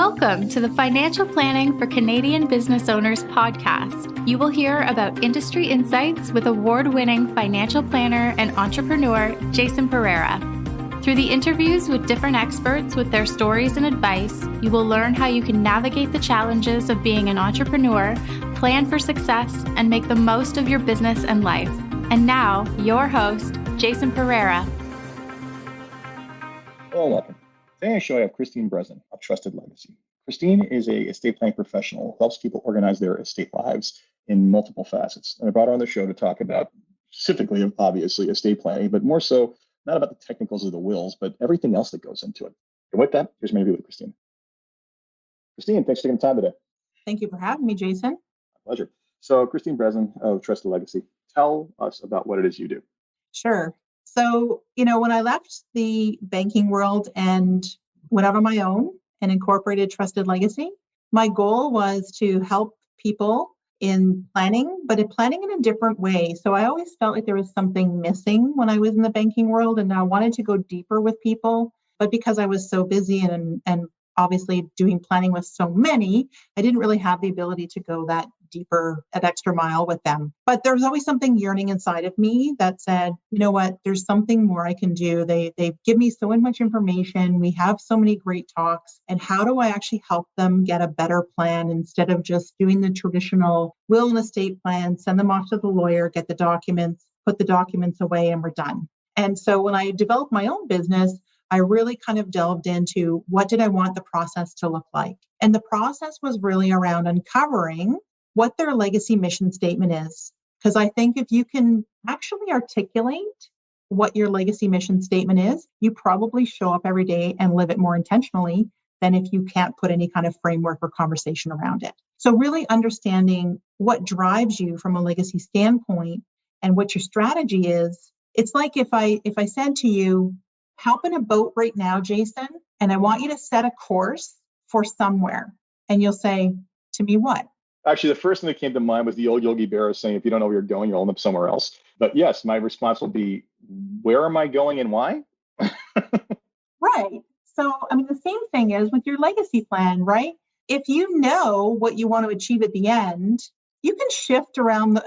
Welcome to the Financial Planning for Canadian Business Owners podcast. You will hear about industry insights with award-winning financial planner and entrepreneur Jason Pereira. Through the interviews with different experts with their stories and advice, you will learn how you can navigate the challenges of being an entrepreneur, plan for success, and make the most of your business and life. And now, your host, Jason Pereira. Hello, welcome. Today on the show, I have Christine Brunsden of Trusted Legacy. Christine is a estate planning professional who helps people organize their estate lives in multiple facets. And I brought her on the show to talk about specifically, obviously, estate planning, but more so, not about the technicals of the wills, but everything else that goes into it. And with that, here's my interview with Christine. Christine, thanks for taking the time today. Thank you for having me, Jason. My pleasure. So Christine Brunsden of Trusted Legacy, tell us about what it is you do. Sure. So, when I left the banking world and went out on my own and incorporated Trusted Legacy, my goal was to help people in planning, but in planning in a different way. So I always felt like there was something missing when I was in the banking world, and I wanted to go deeper with people. But because I was so busy and obviously doing planning with so many, I didn't really have the ability to go that deeper, that extra mile with them. But there was always something yearning inside of me that said, you know what, there's something more I can do. They give me so much information. We have so many great talks. And how do I actually help them get a better plan instead of just doing the traditional will and estate plan, send them off to the lawyer, get the documents, put the documents away, and we're done. And so when I developed my own business, I really kind of delved into what did I want the process to look like? And the process was really around uncovering what their legacy mission statement is. Because I think if you can actually articulate what your legacy mission statement is, you probably show up every day and live it more intentionally than if you can't put any kind of framework or conversation around it. So really understanding what drives you from a legacy standpoint and what your strategy is. It's like if I said to you, hop in a boat right now, Jason, and I want you to set a course for somewhere. And you'll say to me, what? Actually, the first thing that came to mind was the old Yogi Berra saying, if you don't know where you're going, you'll end up somewhere else. But yes, my response will be, where am I going and why? Right. So, the same thing is with your legacy plan, right? If you know what you want to achieve at the end, you can shift around,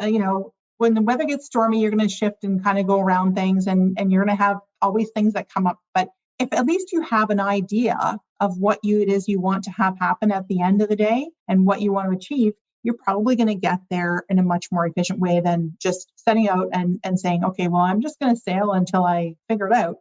when the weather gets stormy, you're going to shift and kind of go around things and you're going to have always things that come up. But if at least you have an idea of what it is you want to have happen at the end of the day and what you want to achieve, you're probably going to get there in a much more efficient way than just setting out and saying, okay, well, I'm just going to sail until I figure it out.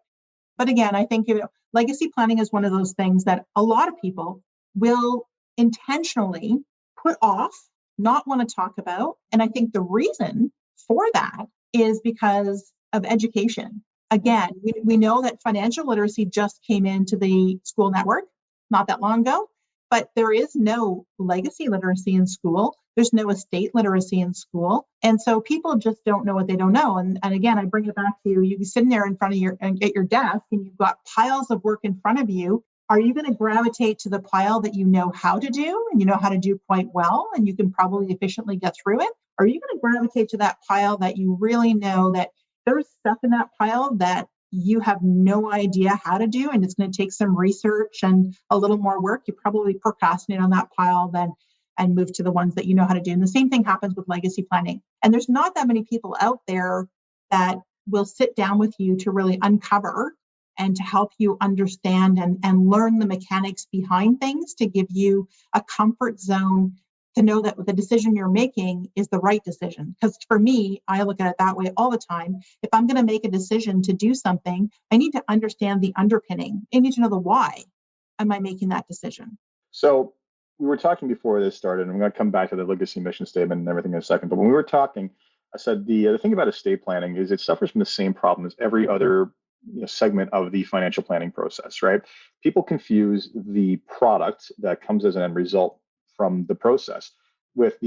But again, I think legacy planning is one of those things that a lot of people will intentionally put off, not want to talk about. And I think the reason for that is because of education. Again, we know that financial literacy just came into the school network not that long ago, but there is no legacy literacy in school. There's no estate literacy in school. And so people just don't know what they don't know. And again, I bring it back to you sitting there in front of at your desk and you've got piles of work in front of you. Are you going to gravitate to the pile that you know how to do and you know how to do quite well and you can probably efficiently get through it? Or are you going to gravitate to that pile that you really know that there's stuff in that pile that you have no idea how to do and it's going to take some research and a little more work? You probably procrastinate on that pile and move to the ones that you know how to do. And the same thing happens with legacy planning. And there's not that many people out there that will sit down with you to really uncover and to help you understand and learn the mechanics behind things to give you a comfort zone to know that the decision you're making is the right decision. Because for me, I look at it that way all the time. If I'm going to make a decision to do something, I need to understand the underpinning. I need to know the why am I making that decision. So we were talking before this started, and I'm going to come back to the legacy mission statement and everything in a second. But when we were talking, I said the thing about estate planning is it suffers from the same problem as every other segment of the financial planning process, right? People confuse the product that comes as an end result from the process with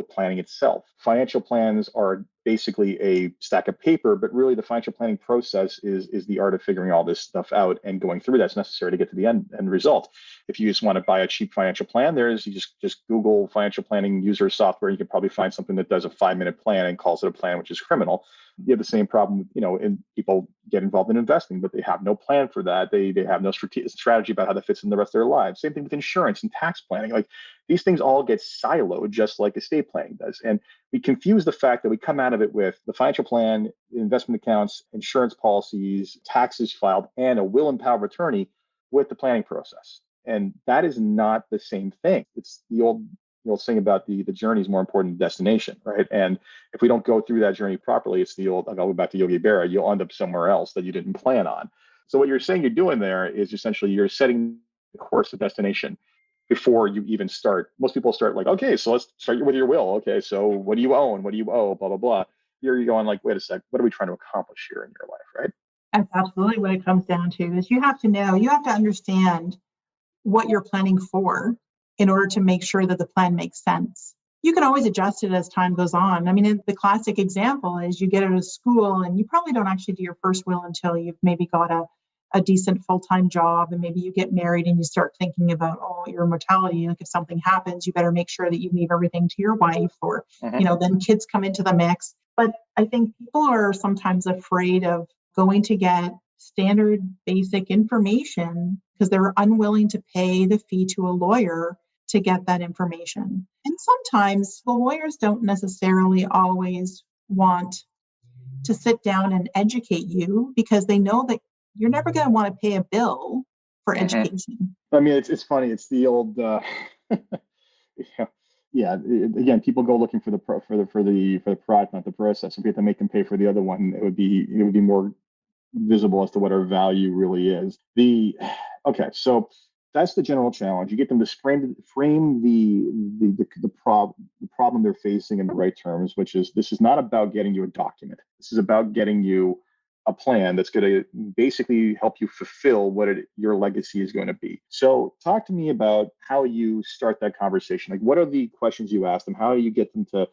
planning itself. Financial plans are basically a stack of paper, but really the financial planning process is the art of figuring all this stuff out and going through that's necessary to get to the end result. If you just want to buy a cheap financial plan, you just Google financial planning user software. You can probably find something that does a 5-minute plan and calls it a plan, which is criminal. You have the same problem, and people get involved in investing, but they have no plan for that. They have no strategy about how that fits in the rest of their lives. Same thing with insurance and tax planning. Like these things all get siloed just like estate planning does. And we confuse the fact that we come out of it with the financial plan, investment accounts, insurance policies, taxes filed, and a will and power of attorney with the planning process. And that is not the same thing. It's the old saying about the journey is more important than destination, right? And if we don't go through that journey properly, it's the old, I'll go back to Yogi Berra, you'll end up somewhere else that you didn't plan on. So what you're saying you're doing there is essentially you're setting the course of destination before you even start. Most people start like, okay, so let's start with your will. Okay, so what do you own? What do you owe? Blah, blah, blah. Here you're going like, wait a sec, what are we trying to accomplish here in your life, right? That's absolutely what it comes down to is you have to understand what you're planning for in order to make sure that the plan makes sense. You can always adjust it as time goes on. I mean, the classic example is you get out of school and you probably don't actually do your first will until you've maybe got a decent full-time job, and maybe you get married and you start thinking about, your mortality. Like if something happens, you better make sure that you leave everything to your wife, or, then kids come into the mix. But I think people are sometimes afraid of going to get standard basic information because they're unwilling to pay the fee to a lawyer to get that information. And sometimes the lawyers don't necessarily always want to sit down and educate you because they know that you're never going to want to pay a bill for education. I mean, it's funny. It's the old, Again, people go looking for the product, not the process. If we have to make them pay for the other one, it would be more visible as to what our value really is. So that's the general challenge. You get them to frame the problem they're facing in the right terms, which is this is not about getting you a document. This is about getting you a plan that's going to basically help you fulfill what your legacy is going to be. So talk to me about how you start that conversation. Like, what are the questions you ask them? How do you get them to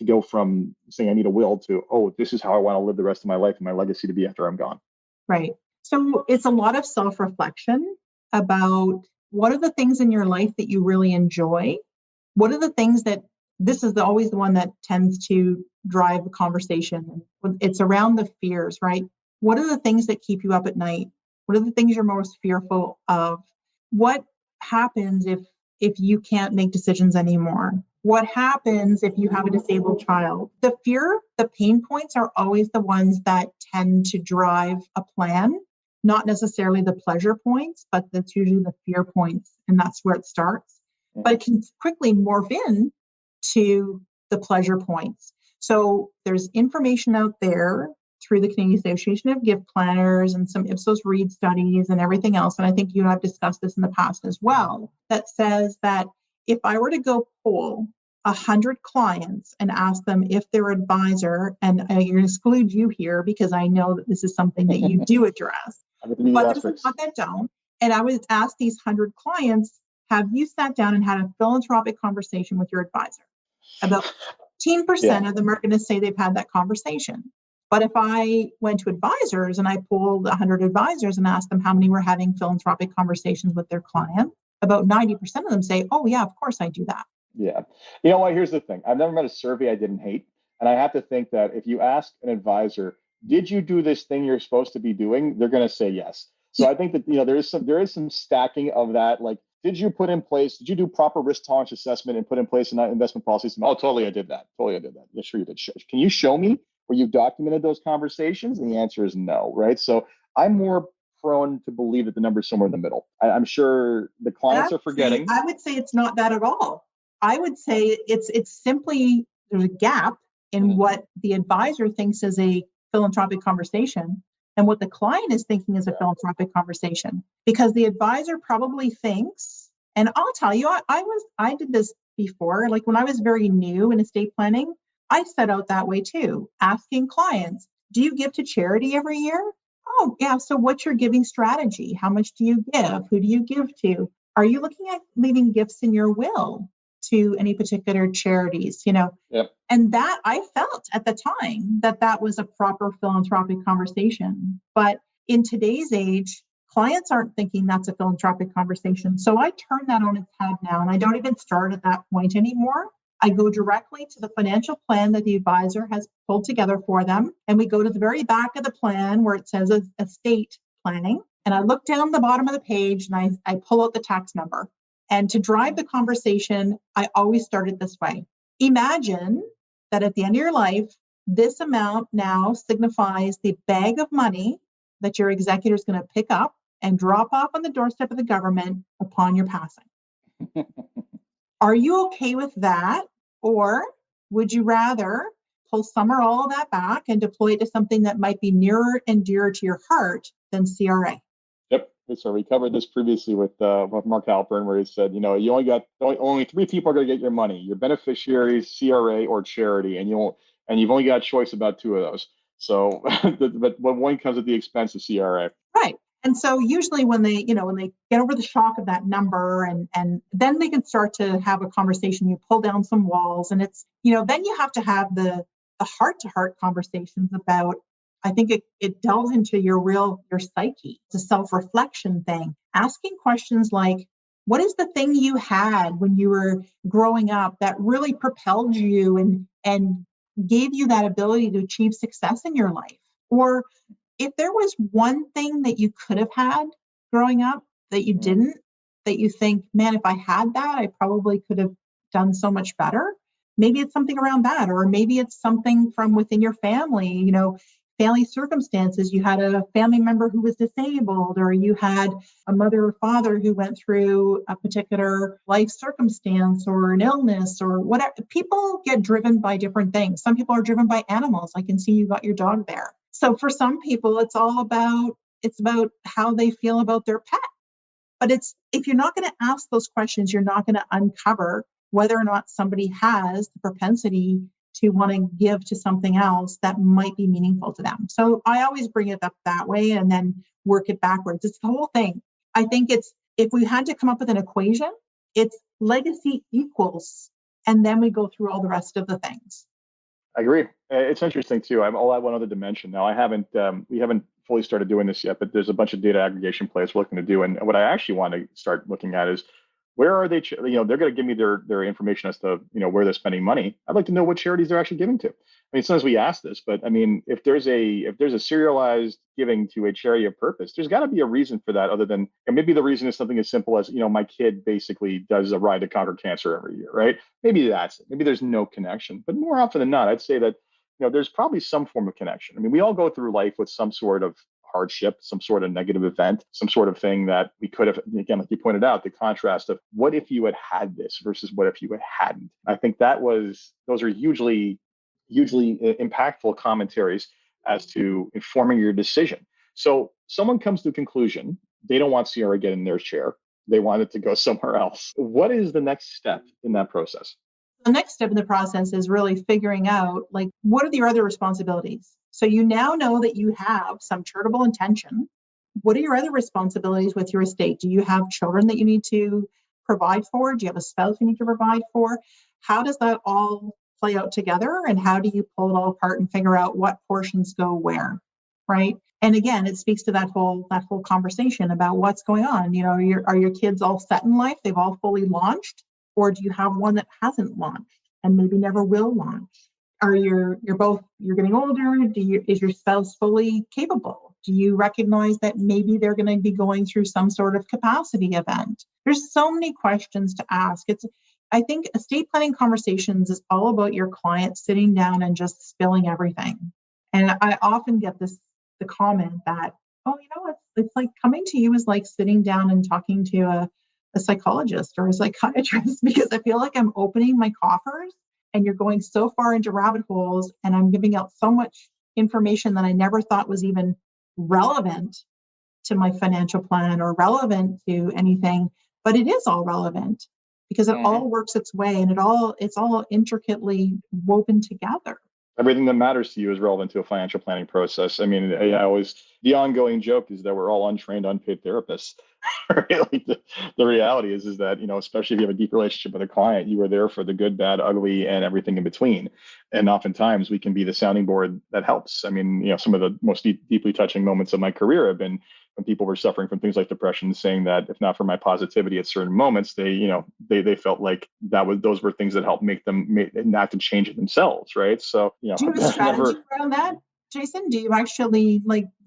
go from saying I need a will to, this is how I want to live the rest of my life and my legacy to be after I'm gone? Right. So it's a lot of self-reflection about what are the things in your life that you really enjoy? What are the things that this is always the one that tends to drive a conversation. It's around the fears, right? What are the things that keep you up at night? What are the things you're most fearful of? What happens if you can't make decisions anymore? What happens if you have a disabled child? The pain points are always the ones that tend to drive a plan, not necessarily the pleasure points, but that's usually the fear points, and that's where it starts. But it can quickly morph in to the pleasure points. So there's information out there through the Canadian Association of Gift Planners and some Ipsos Reid studies and everything else, and I think you and I have discussed this in the past as well, that says that if I were to go poll 100 clients and ask them if their advisor, and I'm going to exclude you here because I know that this is something that you do address, but there's a lot that don't, and I would ask these 100 clients, have you sat down and had a philanthropic conversation with your advisor? About 15% of them are going to say they've had that conversation. But if I went to advisors and I polled 100 advisors and asked them how many were having philanthropic conversations with their client, about 90% of them say, oh yeah, of course I do that. Yeah. You know what? Here's the thing. I've never met a survey I didn't hate. And I have to think that if you ask an advisor, did you do this thing you're supposed to be doing? They're going to say yes. So I think that, there is some stacking of that. Like, did you do proper risk tolerance assessment and put in place an investment policy? Oh, totally. I did that. Yeah, sure you did. Can you show me where you've documented those conversations? And the answer is no, right? So I'm more prone to believe that the number is somewhere in the middle. I'm sure the clients are forgetting. I would say it's not that at all. I would say it's simply there's a gap in what the advisor thinks is a philanthropic conversation and what the client is thinking is a philanthropic conversation. Because the advisor probably thinks, and I'll tell you, I did this before, like when I was very new in estate planning, I set out that way too, asking clients, do you give to charity every year? Oh, yeah. So what's your giving strategy? How much do you give? Who do you give to? Are you looking at leaving gifts in your will? to any particular charities, Yep. And that I felt at the time that was a proper philanthropic conversation. But in today's age, clients aren't thinking that's a philanthropic conversation. So I turn that on its head now, and I don't even start at that point anymore. I go directly to the financial plan that the advisor has pulled together for them. And we go to the very back of the plan where it says estate planning. And I look down the bottom of the page and I pull out the tax number. And to drive the conversation, I always start it this way. Imagine that at the end of your life, this amount now signifies the bag of money that your executor is going to pick up and drop off on the doorstep of the government upon your passing. Are you okay with that? Or would you rather pull some or all of that back and deploy it to something that might be nearer and dearer to your heart than CRA? Yep. So we covered this previously with Mark Halpern, where he said, you only three people are going to get your money: your beneficiaries, CRA, or charity, and you've only got a choice about two of those. So, but one comes at the expense of CRA. Right. And so usually when they get over the shock of that number and then they can start to have a conversation, you pull down some walls, and it's, then you have to have the heart-to-heart conversations about, I think it delves into your psyche. It's a self-reflection thing. Asking questions like, what is the thing you had when you were growing up that really propelled you and gave you that ability to achieve success in your life? Or if there was one thing that you could have had growing up that you didn't, that you think, man, if I had that, I probably could have done so much better. Maybe it's something around that, or maybe it's something from within your family, family circumstances. You had a family member who was disabled, or you had a mother or father who went through a particular life circumstance or an illness or whatever. People get driven by different things. Some people are driven by animals. I can see you got your dog there. So for some people, it's about how they feel about their pet. But if you're not going to ask those questions, you're not going to uncover whether or not somebody has the propensity to want to give to something else that might be meaningful to them. So I always bring it up that way and then work it backwards. It's the whole thing. I think if we had to come up with an equation, it's legacy equals, and then we go through all the rest of the things. I agree. It's interesting too. I'll add one other dimension. Now, we haven't fully started doing this yet, but there's a bunch of data aggregation plays we're looking to do. And what I actually want to start looking at is, where are they? They're going to give me their information as to where they're spending money. I'd like to know what charities they're actually giving to. I mean, sometimes we ask this, but I mean, if there's a serialized giving to a charity of purpose, there's got to be a reason for that, other than, and maybe the reason is something as simple as, my kid basically does a ride to conquer cancer every year, right? Maybe that's it. Maybe there's no connection, but more often than not, I'd say that there's probably some form of connection. I mean, we all go through life with some sort of hardship, some sort of negative event, some sort of thing that we could have, again, like you pointed out, the contrast of what if you had this versus what if you hadn't. I think those are hugely impactful commentaries as to informing your decision. So someone comes to a conclusion, they don't want CRA getting their share. They want it to go somewhere else. What is the next step in that process? The next step in the process is really figuring out, what are your other responsibilities? So you now know that you have some charitable intention. What are your other responsibilities with your estate? Do you have children that you need to provide for? Do you have a spouse you need to provide for? How does that all play out together? And how do you pull it all apart and figure out what portions go where, right? And again, it speaks to that whole conversation about what's going on. Are your kids all set in life? They've all fully launched? Or do you have one that hasn't launched and maybe never will launch? Are you're getting older? Is your spouse fully capable? Do you recognize that maybe they're going to be going through some sort of capacity event? There's so many questions to ask. I think estate planning conversations is all about your client sitting down and just spilling everything. And I often get the comment that, it's like coming to you is like sitting down and talking to a psychologist or a psychiatrist, because I feel like I'm opening my coffers and you're going so far into rabbit holes, and I'm giving out so much information that I never thought was even relevant to my financial plan or relevant to anything, but it is all relevant because it all works its way and it's all intricately woven together. Everything that matters to you is relevant to a financial planning process. I mean, the ongoing joke is that we're all untrained, unpaid therapists. Right? Like the reality is that, especially if you have a deep relationship with a client, you are there for the good, bad, ugly, and everything in between. And oftentimes we can be the sounding board that helps. I mean, some of the most deeply touching moments of my career have been when people were suffering from things like depression, saying that if not for my positivity at certain moments, they felt like those were things that helped make them enact a change in themselves. Right. So, Do you have a strategy around that, Jason? Do you actually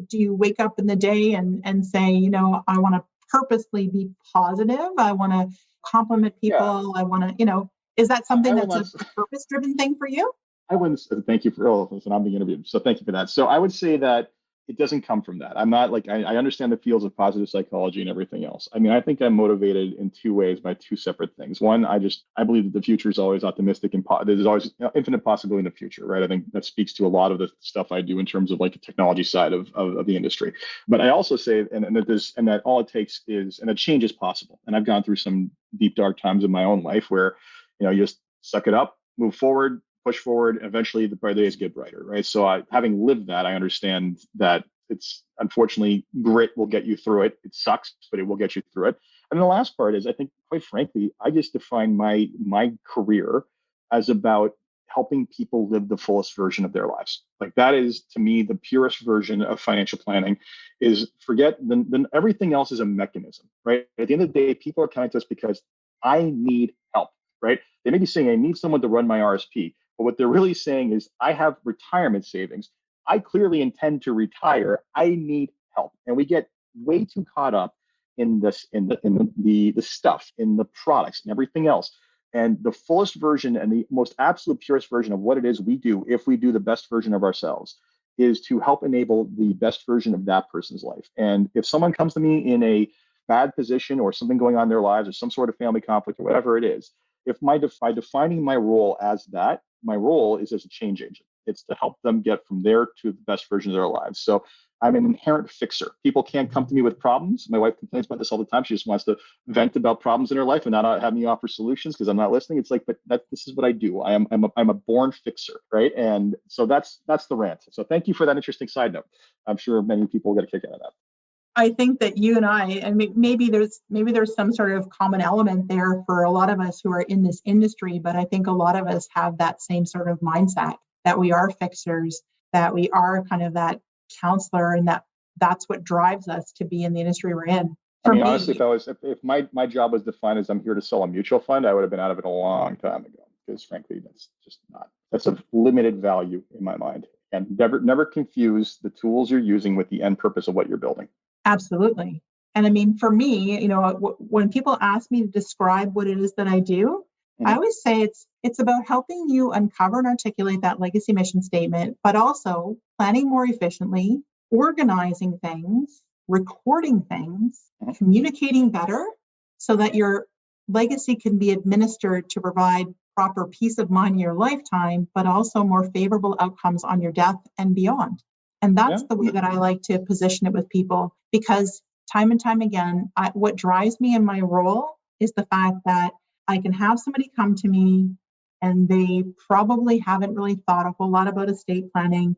do you wake up in the day and say, I want to purposely be positive. I want to compliment people. Yeah. I want to, is that something that's a purpose-driven thing for you? I wouldn't. Thank you for listen, I'm being interviewed. So thank you for that. So I would say that it doesn't come from that. I'm not I understand the fields of positive psychology and everything else. I mean, I think I'm motivated in two ways by two separate things. One, I believe that the future is always optimistic and there's always infinite possibility in the future, right? I think that speaks to a lot of the stuff I do in terms of the technology side of the industry. But I also say, and that all it takes is, and a change is possible. And I've gone through some deep, dark times in my own life where, you just suck it up, move forward, push forward, and eventually the days get brighter, right? So having lived that, I understand that it's unfortunately grit will get you through it. It sucks, but it will get you through it. And the last part is, I think, quite frankly, I just define my career as about helping people live the fullest version of their lives. That is, to me, the purest version of financial planning. Is forget then everything else is a mechanism, right? At the end of the day, people are coming to us because I need help, right? They may be saying, I need someone to run my RSP. But what they're really saying is, I have retirement savings. I clearly intend to retire. I need help. And we get way too caught up in this, in the stuff, in the products and everything else. And the fullest version and the most absolute purest version of what it is we do, if we do the best version of ourselves, is to help enable the best version of that person's life. And if someone comes to me in a bad position or something going on in their lives or some sort of family conflict or whatever it is, by defining my role as that, my role is as a change agent. It's to help them get from there to the best version of their lives. So I'm an inherent fixer. People can't come to me with problems. My wife complains about this all the time. She just wants to vent about problems in her life and not have me offer solutions because I'm not listening. It's but this is what I do. I'm a born fixer, right? And so that's the rant. So thank you for that interesting side note. I'm sure many people will get a kick out of that. I think that you and I, and maybe there's some sort of common element there for a lot of us who are in this industry, but I think a lot of us have that same sort of mindset that we are fixers, that we are kind of that counselor, and that's what drives us to be in the industry we're in. Honestly, if my job was defined as I'm here to sell a mutual fund, I would have been out of it a long time ago, because frankly, that's of limited value in my mind. And never confuse the tools you're using with the end purpose of what you're building. Absolutely. And for me, when people ask me to describe what it is that I do, I always say it's about helping you uncover and articulate that legacy mission statement, but also planning more efficiently, organizing things, recording things, communicating better so that your legacy can be administered to provide proper peace of mind in your lifetime, but also more favorable outcomes on your death and beyond. And that's the way that I like to position it with people, because time and time again, what drives me in my role is the fact that I can have somebody come to me and they probably haven't really thought a whole lot about estate planning.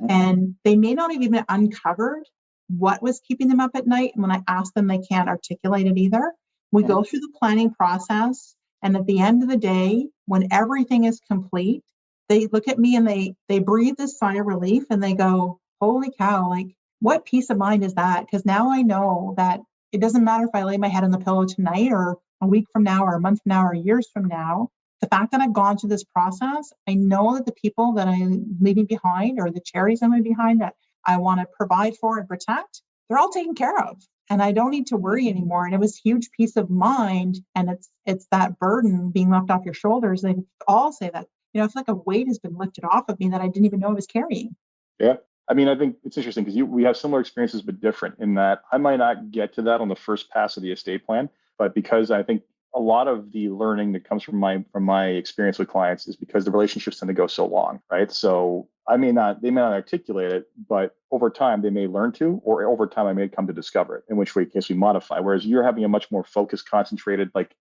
And they may not have even uncovered what was keeping them up at night. And when I ask them, they can't articulate it either. We go through the planning process. And at the end of the day, when everything is complete, they look at me and they breathe this sigh of relief and they go, holy cow, what peace of mind is that? Because now I know that it doesn't matter if I lay my head on the pillow tonight or a week from now or a month from now or years from now. The fact that I've gone through this process, I know that the people that I'm leaving behind or the charities I'm leaving behind that I want to provide for and protect, they're all taken care of. And I don't need to worry anymore. And it was huge peace of mind. And it's that burden being left off your shoulders. They all say that. I feel like a weight has been lifted off of me that I didn't even know I was carrying. Yeah. I think it's interesting because we have similar experiences, but different in that I might not get to that on the first pass of the estate plan, but because I think a lot of the learning that comes from my experience with clients is because the relationships tend to go so long, right? So they may not articulate it, but over time they may learn to, or over time I may come to discover it, in which case we modify. Whereas you're having a much more focused, concentrated,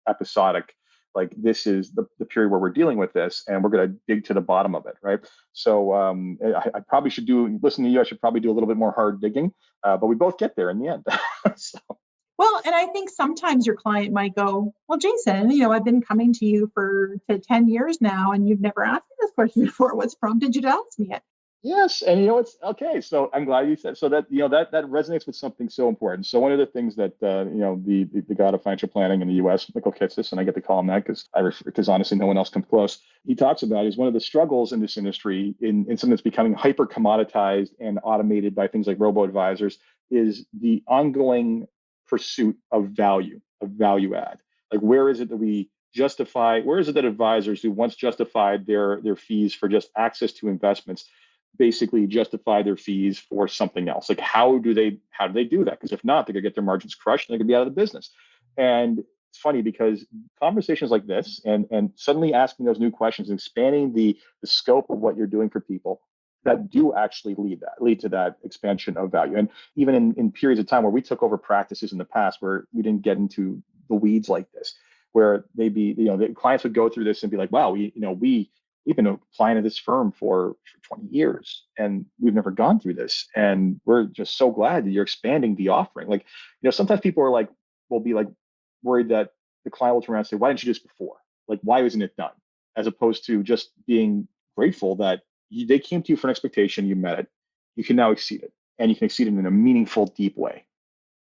episodic, this is the period where we're dealing with this and we're going to dig to the bottom of it, right? So I probably listen to you, I should probably do a little bit more hard digging, but we both get there in the end. So. Well, and I think sometimes your client might go, well, Jason, I've been coming to you for 10 years now, and you've never asked me this question before. What's prompted you to ask me it? Yes, and it's okay. So I'm glad you said so that that resonates with something so important. So one of the things that the god of financial planning in the U.S., Michael Kitces, and I get to call him that because honestly no one else comes close. He talks about is one of the struggles in this industry in something that's becoming hyper commoditized and automated by things like robo advisors is the ongoing pursuit of value add. Like where is it that we justify? Where is it that advisors who once justified their fees for just access to investments basically justify their fees for something else? Like how do they do that? Because if not, they're gonna get their margins crushed and they're gonna be out of the business. And it's funny because conversations like this and suddenly asking those new questions, expanding the scope of what you're doing for people that do actually lead to that expansion of value. And even in periods of time where we took over practices in the past where we didn't get into the weeds like this, where the clients would go through this and be like, wow, we've been a client of this firm for 20 years and we've never gone through this. And we're just so glad that you're expanding the offering. Like, sometimes people will be like worried that the client will turn around and say, why didn't you do this before? Like, why isn't it done? As opposed to just being grateful that they came to you for an expectation, you met it, you can now exceed it, and you can exceed it in a meaningful, deep way.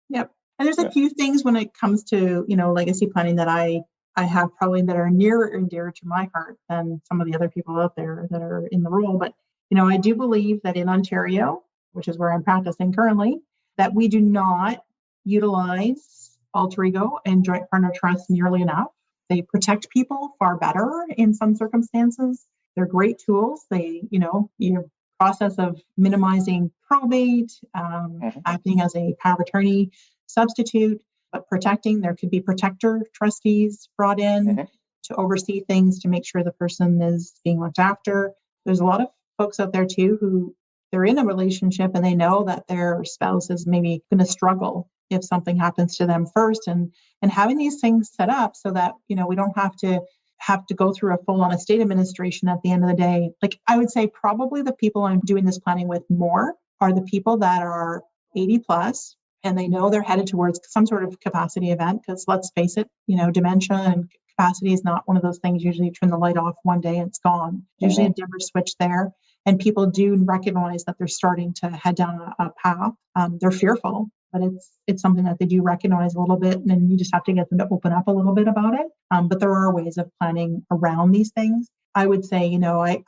Yep. And there's a few things when it comes to, legacy planning that I have probably that are nearer and dearer to my heart than some of the other people out there that are in the role. But, I do believe that in Ontario, which is where I'm practicing currently, that we do not utilize alter ego and joint partner trust nearly enough. They protect people far better in some circumstances. They're great tools. They, your process of minimizing probate, acting as a power of attorney substitute, but protecting, there could be protector trustees brought in to oversee things to make sure the person is being looked after. There's a lot of folks out there too who they're in a relationship and they know that their spouse is maybe going to struggle if something happens to them first, and having these things set up so that we don't have to go through a full-on estate administration at the end of the day. Like I would say probably the people I'm doing this planning with more are the people that are 80 plus and they know they're headed towards some sort of capacity event, because let's face it, dementia and capacity is not one of those things usually you turn the light off one day and it's gone. Usually a dimmer switch there, and people do recognize that they're starting to head down a path. They're fearful, but it's something that they do recognize a little bit, and then you just have to get them to open up a little bit about it. But there are ways of planning around these things. I would say,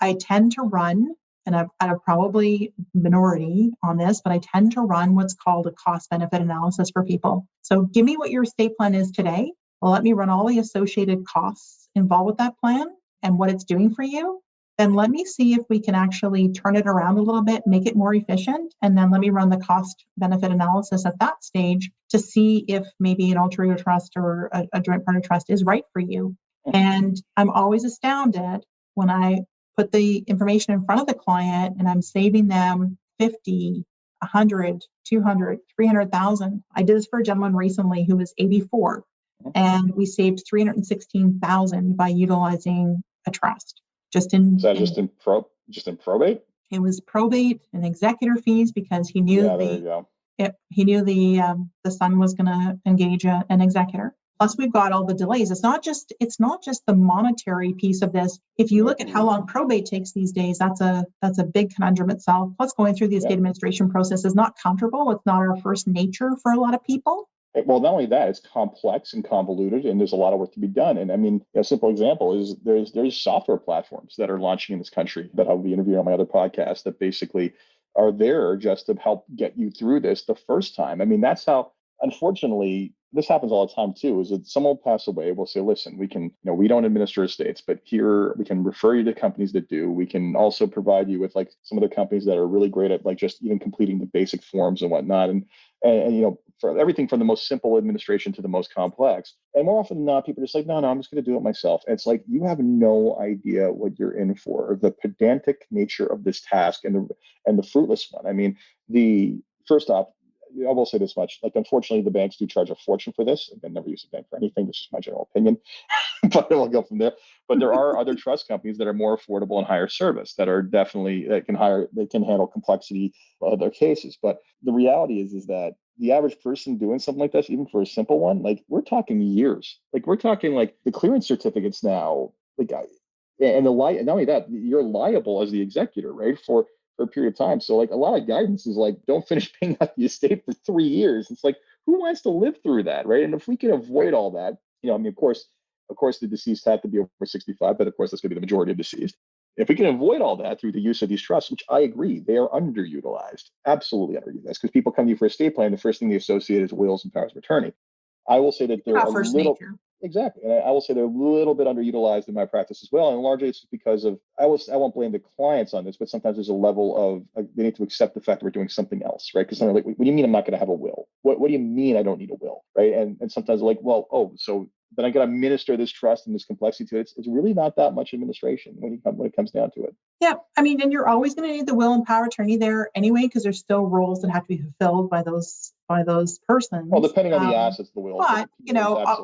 I tend to run, and I'm probably minority on this, but I tend to run what's called a cost benefit analysis for people. So give me what your estate plan is today. Well, let me run all the associated costs involved with that plan and what it's doing for you. Then let me see if we can actually turn it around a little bit, make it more efficient. And then let me run the cost benefit analysis at that stage to see if maybe an alter ego trust or a joint partner trust is right for you. And I'm always astounded when I put the information in front of the client and I'm saving them 50, 100, 200, 300,000. I did this for a gentleman recently who was 84, and we saved 316,000 by utilizing a trust. Just in probate? It was probate and executor fees because he knew the son was going to engage an executor. Plus, we've got all the delays. It's not just the monetary piece of this. If you look at how long probate takes these days, that's a big conundrum itself. Plus, going through the estate administration process is not comfortable. It's not our first nature for a lot of people. Well, not only that, it's complex and convoluted, and there's a lot of work to be done. And I mean, a simple example is there's software platforms that are launching in this country that I'll be interviewing on my other podcast that basically are there just to help get you through this the first time. I mean, that's how, unfortunately, this happens all the time too, is that someone will pass away. We'll say, listen, we can, we don't administer estates, but here we can refer you to companies that do. We can also provide you with like some of the companies that are really great at like just even completing the basic forms and whatnot. And for everything from the most simple administration to the most complex. And more often than not, people are just like, no, I'm just going to do it myself. And it's like, you have no idea what you're in for, the pedantic nature of this task and the fruitless one. I mean, first off, I will say this much, like, unfortunately, the banks do charge a fortune for this. I've never used a bank for anything. This is my general opinion, but we'll go from there. But there are other trust companies that are more affordable and higher service that are definitely, they can handle complexity of their cases. But the reality is that the average person doing something like this, even for a simple one, like we're talking years. Like we're talking like the clearance certificates now, and not only that, you're liable as the executor, right? For a period of time. So like a lot of guidance is like, don't finish paying out the estate for 3 years. It's like, who wants to live through that, right? And if we can avoid all that, I mean, of course, the deceased have to be over 65, but of course, that's going to be the majority of deceased. If we can avoid all that through the use of these trusts, which I agree, they are underutilized, absolutely underutilized, because people come to you for estate plan, the first thing they associate is wills and powers of attorney. I will say that they're a little exactly, and I will say they're a little bit underutilized in my practice as well. And largely, it's because of I won't blame the clients on this, but sometimes there's a level of they need to accept the fact that we're doing something else, right? Because they're like, what do you mean I'm not going to have a will? What do you mean I don't need a will, right? And sometimes they're like, well, so then I got to administer this trust and this complexity to it. It's really not that much administration when it comes down to it. Yeah, I mean, and you're always going to need the will and power of attorney there anyway, because there's still roles that have to be fulfilled by those persons. Well, depending on the assets, the will. But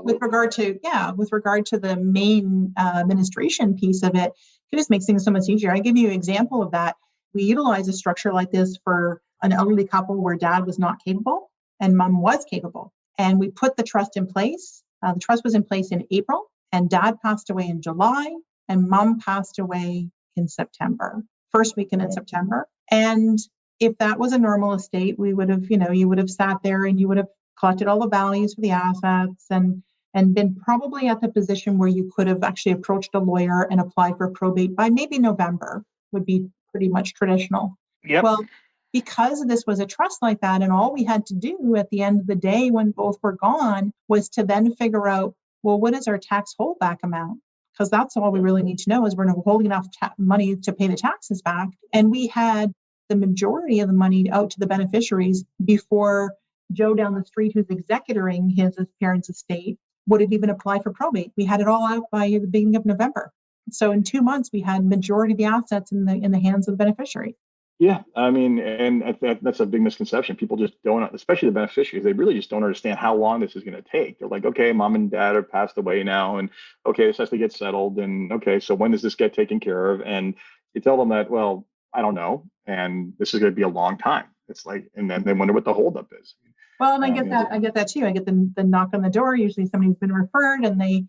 with regard to the main administration piece of it, it just makes things so much easier. I give you an example of that. We utilize a structure like this for an elderly couple where dad was not capable and mom was capable, and we put the trust in place. The trust was in place in April, and dad passed away in July, and mom passed away in September, first weekend in September. And if that was a normal estate, we would have, you would have sat there and you would have collected all the values for the assets and been probably at the position where you could have actually approached a lawyer and applied for probate by maybe November, would be pretty much traditional. Yep. Well, because this was a trust like that, and all we had to do at the end of the day when both were gone was to then figure out, well, what is our tax holdback amount? Because that's all we really need to know, is we're holding enough money to pay the taxes back. And we had the majority of the money out to the beneficiaries before Joe down the street, who's executoring his parents' estate, would have even applied for probate. We had it all out by the beginning of November. So in 2 months, we had majority of the assets in the hands of the beneficiary. Yeah, I mean, and that's a big misconception. People just don't, especially the beneficiaries, they really just don't understand how long this is going to take. They're like, okay, mom and dad are passed away now, and okay, this has to get settled, and okay, so when does this get taken care of? And you tell them that, well, I don't know, and this is going to be a long time. It's like, and then they wonder what the holdup is. Well, and I get that too. I get the knock on the door. Usually somebody's been referred, and they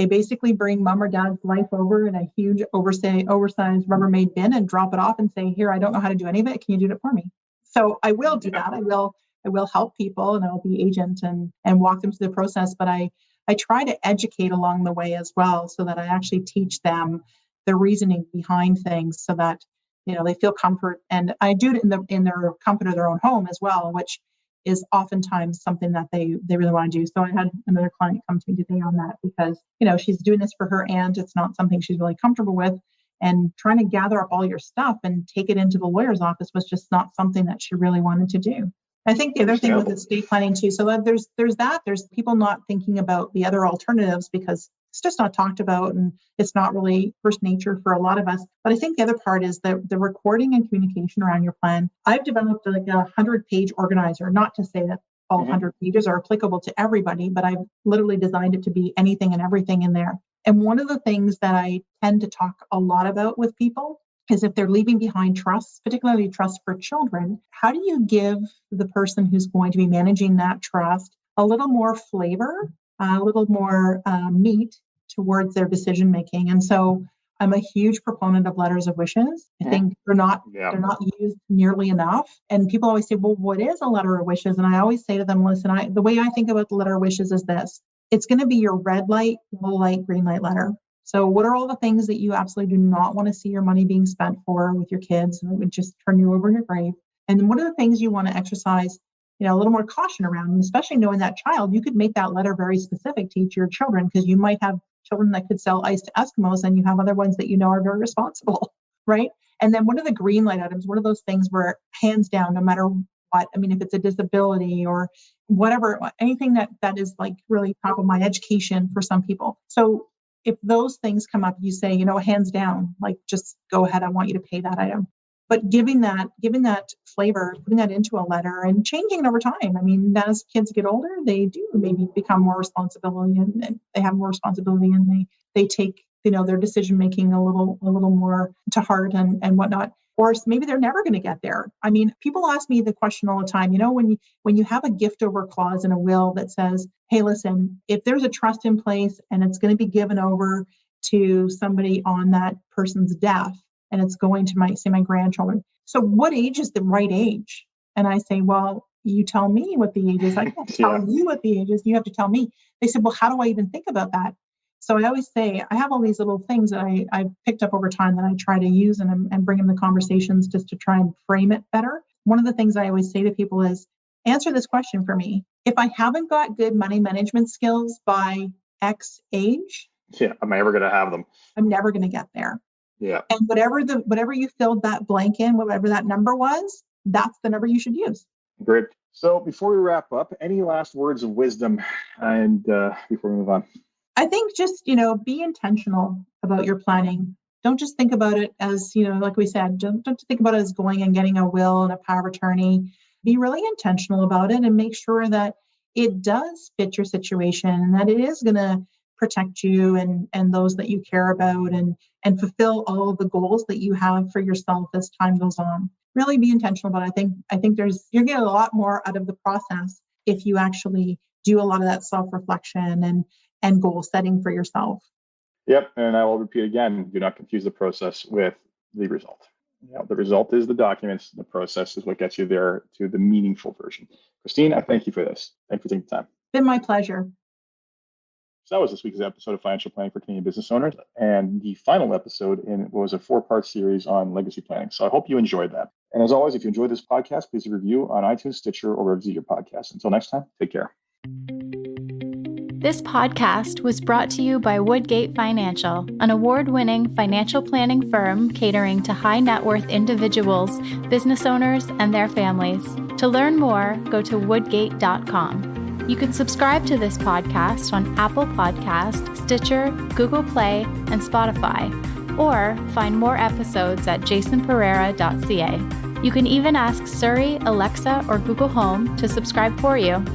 basically bring mom or dad's life over in a huge oversized Rubbermaid bin and drop it off and say, here, I don't know how to do any of it. Can you do it for me? So I will do that. I will help people, and I'll be agent and walk them through the process. But I try to educate along the way as well, so that I actually teach them the reasoning behind things, so that they feel comfort. And I do it in their comfort of their own home as well, which is oftentimes something that they really want to do. So I had another client come to me today on that, because she's doing this for her aunt. It's not something she's really comfortable with, and trying to gather up all your stuff and take it into the lawyer's office was just not something that she really wanted to do. I think the other thing with estate planning too, so that there's people not thinking about the other alternatives, because it's just not talked about, and it's not really first nature for a lot of us. But I think the other part is the recording and communication around your plan. I've developed like a 100-page organizer, not to say that all 100 pages are applicable to everybody, but I've literally designed it to be anything and everything in there. And one of the things that I tend to talk a lot about with people is, if they're leaving behind trusts, particularly trusts for children, how do you give the person who's going to be managing that trust a little more flavor, a little more meat towards their decision making? And so I'm a huge proponent of letters of wishes. I think they're not used nearly enough. And people always say, well, what is a letter of wishes? And I always say to them, listen, the way I think about the letter of wishes is this: it's going to be your red light, yellow light, green light letter. So what are all the things that you absolutely do not want to see your money being spent for with your kids, and it would just turn you over in your grave? And what are the things you want to exercise a little more caution around? And especially knowing that child, you could make that letter very specific to each of your children, because you might have children that could sell ice to Eskimos, and you have other ones that are very responsible, right? And then what are the green light items? What are those things where, hands down, no matter what, I mean, if it's a disability or whatever, anything that is like really top of mind, education for some people. So if those things come up, you say, hands down, like, just go ahead, I want you to pay that item. But giving that flavor, putting that into a letter and changing it over time. I mean, as kids get older, they do maybe become more responsibility, and they have more responsibility, and they take, their decision making a little more to heart and whatnot. or maybe they're never going to get there. I mean, people ask me the question all the time, when you have a gift over clause in a will that says, hey, listen, if there's a trust in place and it's going to be given over to somebody on that person's death, and it's going to my grandchildren. So what age is the right age? And I say, well, you tell me what the age is. I can't tell you what the age is. You have to tell me. They said, well, how do I even think about that? So I always say, I have all these little things that I've picked up over time that I try to use and bring in the conversations just to try and frame it better. One of the things I always say to people is, answer this question for me. If I haven't got good money management skills by X age, I'm never going to have them. I'm never going to get there. Yeah. And whatever you filled that blank in, whatever that number was, that's the number you should use. Great. So before we wrap up, any last words of wisdom and before we move on? I think just, be intentional about your planning. Don't just think about it as, like we said, don't think about it as going and getting a will and a power of attorney. Be really intentional about it and make sure that it does fit your situation and that it is going to protect you and those that you care about and fulfill all of the goals that you have for yourself as time goes on. Really be intentional about it. I think you're getting a lot more out of the process if you actually do a lot of that self-reflection and goal setting for yourself. Yep. And I will repeat again, do not confuse the process with the result. The result is the documents. The process is what gets you there to the meaningful version. Christine, I thank you for this. Thank you for taking the time. Been my pleasure. So that was this week's episode of Financial Planning for Canadian Business Owners, and the final episode in what was a 4-part series on legacy planning. So I hope you enjoyed that. And as always, if you enjoyed this podcast, please review on iTunes, Stitcher, or wherever you get your podcasts. Until next time, take care. This podcast was brought to you by Woodgate Financial, an award-winning financial planning firm catering to high net worth individuals, business owners, and their families. To learn more, go to woodgate.com. You can subscribe to this podcast on Apple Podcast, Stitcher, Google Play, and Spotify, or find more episodes at jasonpereira.ca. You can even ask Siri, Alexa, or Google Home to subscribe for you.